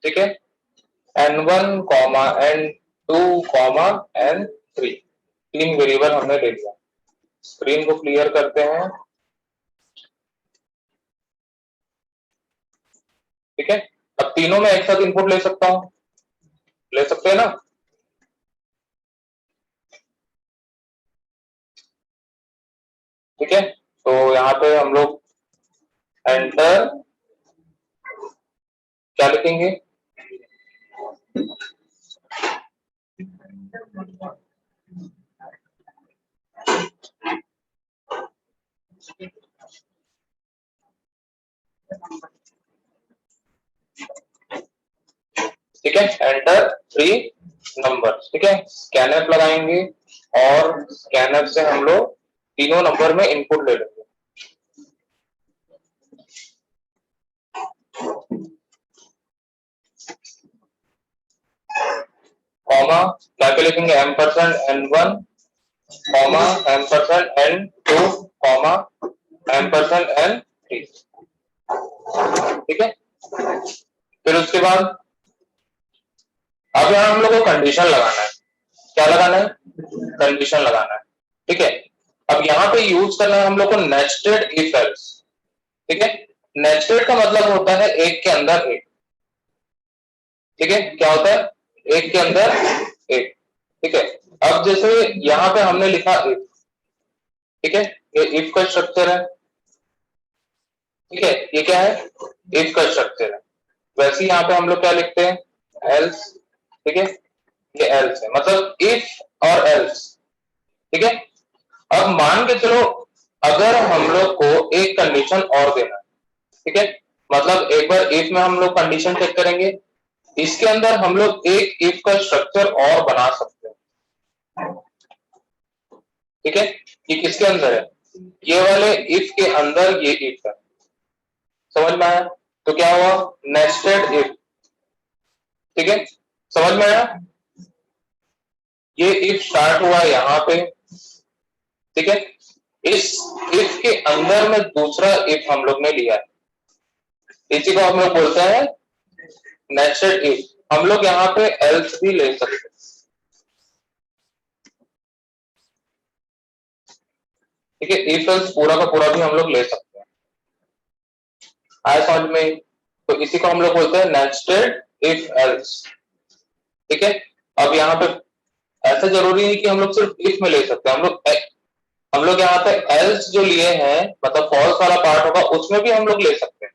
ठीक है, n1 comma n2 comma n3, 3 variable हमने ले लिया। स्क्रीन को क्लियर करते हैं। ठीक है, अब तीनों में एक साथ इनपुट ले सकता हूं, ले सकते हैं ना। ठीक है, तो यहाँ पे हम लोग एंटर क्या लिखेंगे, ठीक है, एंटर 3 नंबर। ठीक है, स्कैनर लगाएंगे और स्कैनर से हम लोग तीनों नंबर में इनपुट ले लेंगे। कॉमा क्या क्या लिखेंगे, M%N1 comma M%N2 comma M%N3। ठीक है, फिर उसके बाद अब यहाँ हम लोग को कंडीशन लगाना है। क्या लगाना है, कंडीशन लगाना है। ठीक है, अब यहाँ पे यूज करना है हम लोग को नेस्टेड इफ एल्स। ठीक है, नेस्टेड का मतलब होता है एक के अंदर एक। ठीक है, क्या होता है, एक के अंदर एक। ठीक है, अब जैसे यहाँ पे हमने लिखा इफ, ठीक है, ये इफ का स्ट्रक्चर है। ठीक है, ये क्या है, इफ का स्ट्रक्चर है। वैसे ही यहाँ पे हम लोग क्या लिखते हैं, एल्स। ठीक है, ये एल्स है, मतलब इफ और एल्स। ठीक है, अब मान के चलो अगर हम लोग को एक कंडीशन और देना है। ठीक है, मतलब एक बार इफ में हम लोग कंडीशन चेक करेंगे, इसके अंदर हम लोग एक इफ का स्ट्रक्चर और बना सकते हैं। ठीक है, ये किसके अंदर है, ये वाले इफ के अंदर ये इफ है। समझ में आया, तो क्या हुआ, नेस्टेड इफ। ठीक है, समझ में आया, ये इफ स्टार्ट हुआ यहाँ पे। ठीक है, इस इफ के अंदर में दूसरा इफ हम लोग ने लिया है, इसी को हम लोग बोलते हैं नेस्टेड इफ। हम लोग यहाँ पे एल्स भी ले सकते हैं। ठीक है, इफ एल्स पूरा का पूरा भी हम लोग ले सकते हैं। आया समझ में, तो इसी को हम लोग बोलते हैं नेस्टेड इफ एल्स। ठीक है, अब यहाँ पे ऐसा जरूरी नहीं कि हम लोग सिर्फ इफ में ले सकते हैं, हम लोग यहाँ पे एल्स जो लिए हैं, मतलब फॉल्स वाला पार्ट होगा उसमें भी हम लोग ले सकते हैं।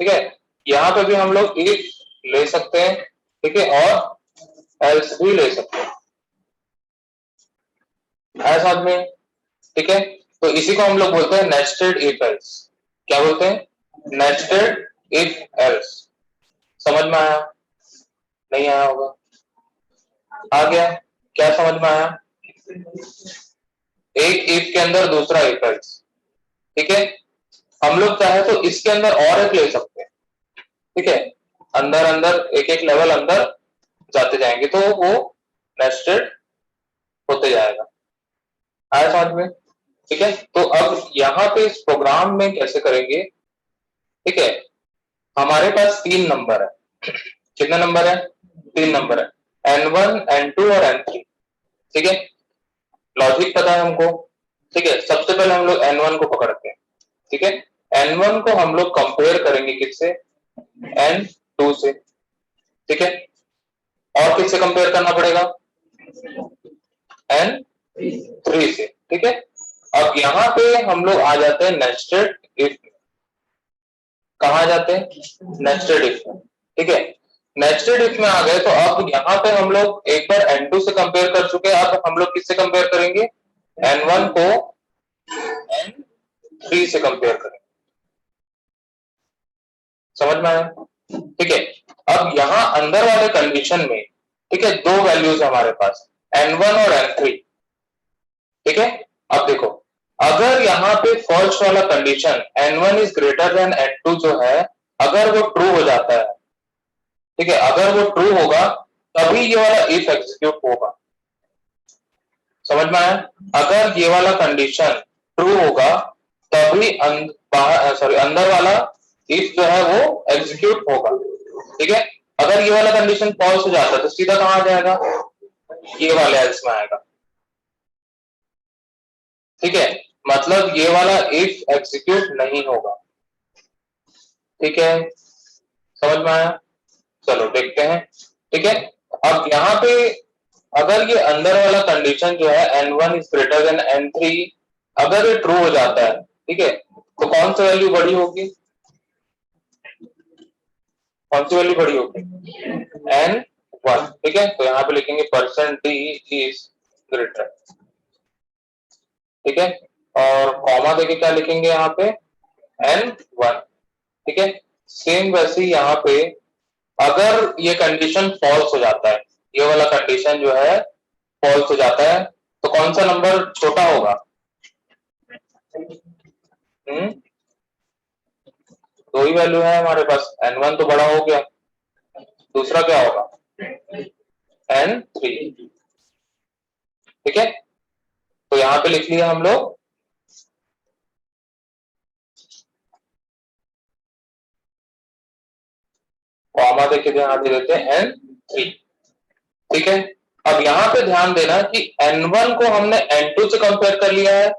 ठीक है, यहाँ पे भी हम लोग इफ ले सकते हैं। ठीक है, और एल्स भी ले सकते हैं। ऐसा में, ठीक है, तो इसी को हम लोग बोलते हैं नेस्टेड इफ एल्स। क्या बोलते हैं, नेस्टेड इफ एल्स। समझ में आया, नहीं आया होगा, आ गया, क्या समझ में आया, एक इफ के अंदर दूसरा इफ एल्स। ठीक है, हम लोग चाहे तो इसके अंदर और एक ले सकते हैं। ठीक है, अंदर अंदर एक एक लेवल अंदर जाते जाएंगे तो वो नेस्टेड होते जाएगा। आया समझ में, ठीक है, तो अब यहाँ पे इस प्रोग्राम में कैसे करेंगे। ठीक है, हमारे पास 3 नंबर है। कितने नंबर है, 3 नंबर है, N1 N2 और N3। ठीक है, लॉजिक पता है हमको। ठीक है, सबसे पहले हम लोग N1 को पकड़ते हैं। ठीक है, N1 को हम लोग कंपेयर करेंगे किससे, N2 से। ठीक है, और किससे कंपेयर करना पड़ेगा, N3 से। ठीक है, अब यहाँ पे हम लोग आ जाते हैं नेस्टेड इफ। कहा आ जाते हैं, नेस्टेड इफ। ठीक है, नेस्टेड इफ में आ गए तो अब यहाँ पे हम लोग एक बार N2 से कंपेयर कर चुके हैं, अब हम लोग किससे कंपेयर करेंगे, N1 को N3 से कंपेयर करेंगे। समझ में आया, ठीक है, अब यहाँ अंदर वाले कंडीशन में, ठीक है, 2 वैल्यूज हमारे पास, N1 और N3। ठीक है, अब देखो अगर यहाँ पे फॉल्स वाला condition N1 is greater than N2 जो है, अगर वो ट्रू हो जाता है, ठीक है, अगर वो ट्रू होगा तभी ये वाला इफ एग्जीक्यूट होगा। समझ में आया, अगर ये वाला कंडीशन ट्रू होगा तभी अंदर वाला इफ जो है वो एग्जीक्यूट होगा। ठीक है, अगर ये वाला कंडीशन फॉल्स हो जाता है तो सीधा कहां आ जाएगा, ये वाले एल्स में आएगा। ठीक है, मतलब ये वाला इफ एग्जीक्यूट नहीं होगा। ठीक है, समझ में आया? चलो देखते हैं। ठीक है, अब यहाँ पे अगर ये अंदर वाला कंडीशन जो है n1 is greater than n3, अगर ये ट्रू हो जाता है, ठीक है, तो कौन सी वैल्यू बड़ी होगी, कौन सी वैल्यू बड़ी होगी, n1। ठीक है, तो यहाँ पे लिखेंगे परसेंट d इज ग्रेटर। ठीक है, और कॉमा देके क्या लिखेंगे यहाँ पे, n1। ठीक है, सेम वैसे ही यहाँ पे अगर ये कंडीशन फॉल्स हो जाता है, ये वाला कंडीशन जो है फॉल्स हो जाता है, तो कौन सा नंबर छोटा होगा, दो ही वैल्यू है हमारे पास, n1 तो बड़ा हो गया, दूसरा क्या होगा, n3। ठीक है, तो यहां पे लिख लिया हम लोग, कॉमा देके ध्यान दे देते हैं n3। ठीक है, अब यहां पे ध्यान देना कि n1 को हमने n2 से कंपेयर कर लिया है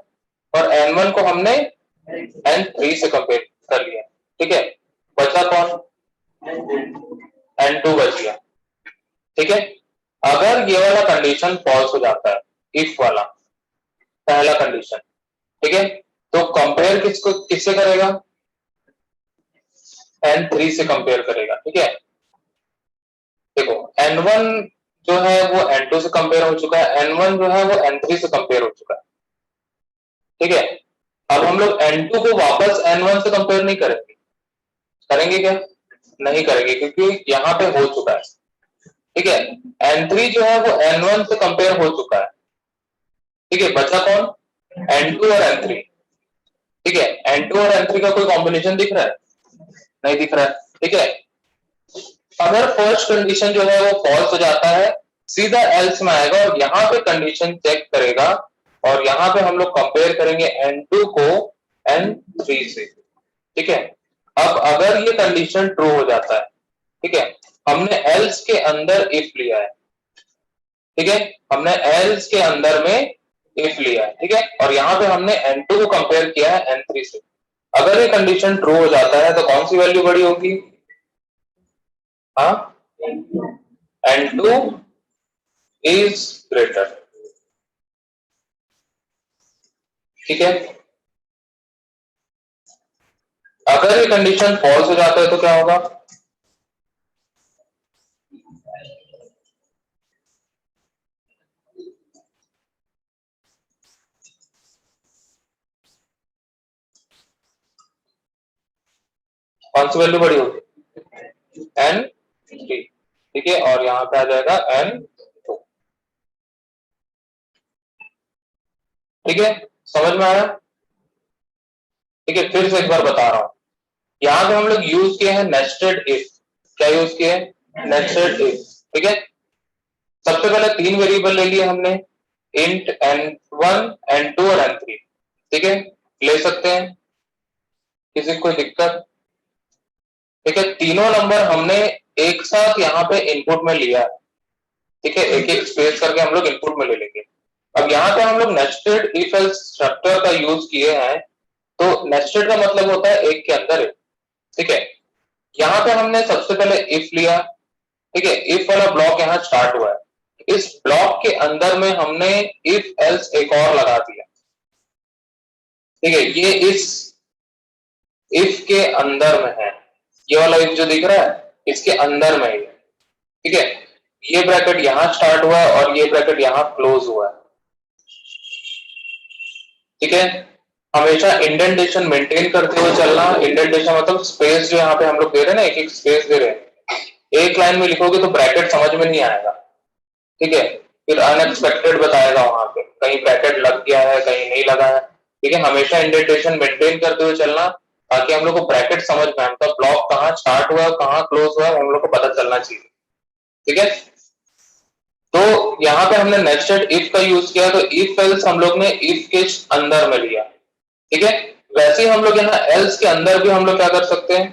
और n1 को हमने n3 से कंपेयर कर लिया। ठीक है, बचा कौन, n2 बच गया। ठीक है, अगर ये वाला कंडीशन फॉल्स हो जाता है, इफ वाला पहला कंडीशन, ठीक है, तो कंपेयर किससे करेगा, n3 से कंपेयर करेगा। ठीक है, देखो n1 जो है वो n2 से कंपेयर हो चुका है, n1 जो है वो n3 से कंपेयर हो चुका है। ठीक है, अब हम लोग n2 को वापस n1 से कंपेयर नहीं करेंगे, करेंगे क्या, नहीं करेंगे, क्योंकि यहाँ पे हो चुका है। ठीक है, n3 जो है वो n1 से कंपेयर हो चुका है। ठीक है, बचा कौन, n2 और n3। ठीक है, n2 और n3 का कोई कॉम्बिनेशन दिख रहा है, नहीं दिख रहा है। ठीक है, अगर फर्स्ट कंडीशन जो है वो फॉल्स हो जाता है, सीधा एल्स में आएगा और यहाँ पे कंडीशन चेक करेगा और यहाँ पे हम लोग कंपेयर करेंगे n2 को n3 से। ठीक है, अब अगर ये कंडीशन ट्रू हो जाता है, ठीक है, हमने एल्स के अंदर इफ लिया है। ठीक है, हमने एल्स के अंदर में इफ लिया है। ठीक है, और यहाँ पे हमने n2 को कंपेयर किया है n3 से। अगर ये कंडीशन ट्रू हो जाता है तो कौन सी वैल्यू बड़ी होगी, हाँ, n2 इज ग्रेटर। ठीक है, अगर ये कंडीशन फॉल्स हो जाता है तो क्या होगा, कौन सी वैल्यू बड़ी होगी, n3। ठीक है, और यहां पे आ जाएगा n2। ठीक है, समझ में आया? ठीक है, फिर से एक बार बता रहा हूं, यहां पे हम लोग यूज किए हैं नेस्टेड इफ। क्या यूज किए हैं, नेस्टेड इफ। ठीक है, सबसे पहले तीन वेरिएबल ले लिए हमने, इंट n1 n2 और n3। ठीक है, ले सकते हैं, किसी को कोई दिक्कत? ठीक है, तीनों नंबर हमने एक साथ यहाँ पे इनपुट में लिया। ठीक है, एक एक स्पेस करके हम लोग इनपुट में ले लेंगे। अब यहाँ पे हम लोग नेस्टेड इफ एल्स स्ट्रक्चर का यूज किए हैं, तो नेस्टेड का मतलब होता है एक के अंदर एक। ठीक है, यहाँ पे हमने सबसे पहले इफ लिया। ठीक है, इफ वाला ब्लॉक यहाँ स्टार्ट हुआ है, इस ब्लॉक के अंदर में हमने इफ एल्स एक और लगा दिया। ठीक है, ये इस इफ के अंदर में है, ये वाला इफ जो दिख रहा है इसके अंदर में है। ठीक है, ये ब्रैकेट यहां स्टार्ट हुआ और ये ब्रैकेट यहां क्लोज हुआ है। ठीक है, हमेशा इंडेंटेशन मेंटेन करते हुए चलना। इंडेंटेशन मतलब स्पेस जो यहाँ पे हम लोग दे रहे हैं ना, एक एक स्पेस दे रहे हैं। एक लाइन में लिखोगे तो ब्रैकेट समझ में नहीं आएगा। ठीक है, फिर अनएक्सपेक्टेड बताएगा, वहां पे कहीं ब्रैकेट लग गया है कहीं नहीं लगा है। ठीक है, हमेशा इंडेंटेशन मेंटेन करते हुए चलना ताकि हम लोग को ब्रैकेट समझ में आए, मतलब ब्लॉक कहाँ स्टार्ट हुआ कहाँ क्लोज हुआ हम लोग को पता चलना चाहिए। ठीक है, तो यहाँ पे हमने नेस्टेड इफ का यूज किया, तो इफ एल्स हम लोग ने इफ के अंदर में लिया। ठीक है, वैसे ही हम लोग यहाँ एल्स के अंदर भी हम लोग क्या कर सकते हैं,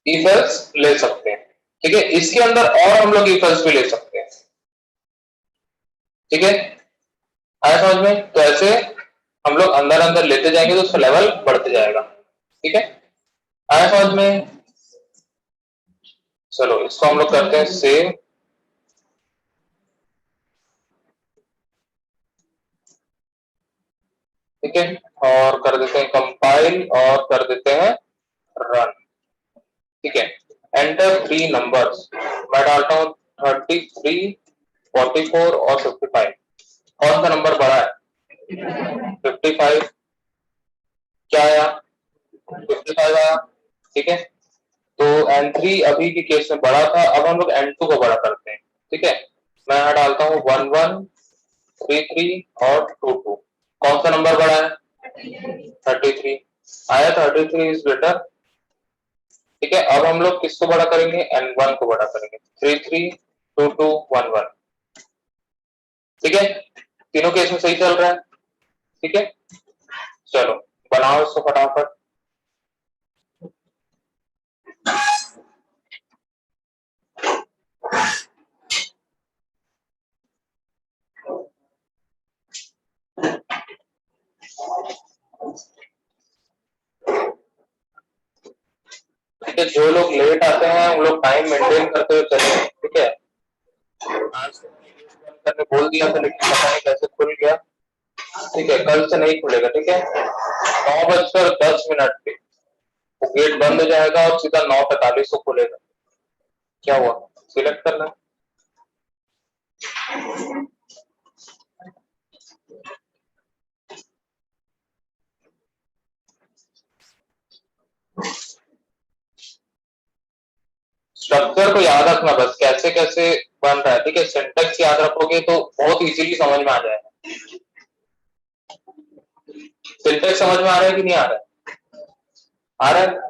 इफ एल्स ले सकते हैं, ठीक है। इसके अंदर और हम लोग इफ एल्स भी ले सकते हैं, ठीक है। आया समझ में? तो ऐसे हम लोग अंदर अंदर लेते जाएंगे तो उसका लेवल बढ़ते जाएगा, ठीक है। आया समझ में? चलो इसको हम लोग करते हैं सेव, ठीक है, और कर देते हैं कंपाइल और कर देते हैं रन, ठीक है। एंटर 3 नंबर्स, मैं डालता हूं 33, 44 और 55। कौन सा नंबर बड़ा है? 55। क्या आया? 55 आया, ठीक है। तो N3 अभी के केस में बड़ा था, अब हम लोग N2 को बड़ा करते हैं, ठीक है। मैं यहाँ डालता हूँ 11, 33 और 22। कौन सा नंबर बड़ा है? 33 आया, 33 इज बेटर, ठीक है। अब हम लोग किसको बड़ा करेंगे? N1 को बड़ा करेंगे, 33, 22, 11, ठीक है। तीनों केस में सही चल रहा है, ठीक है। चलो बनाओ इसको फटाफट। ठीक है, जो लोग लेट आते हैं उन लोग टाइम मेंटेन करते हुए चले, ठीक है। आज से मैंने गेट बंद करने बोल दिया था लेकिन पता नहीं कैसे खुल गया, ठीक है। कल से नहीं खुलेगा, ठीक है। 9:10 पे वो गेट बंद हो जाएगा और सीधा 9:45 को खुलेगा। क्या हुआ? सिलेक्ट करना। स्ट्रक्चर को याद रखना बस, कैसे कैसे बन रहा है, ठीक है। सिंटेक्स याद रखोगे तो बहुत इजीली समझ में आ जाएगा। सिंटेक्स समझ में आ रहा है कि नहीं आ रहा है? आ रहा है।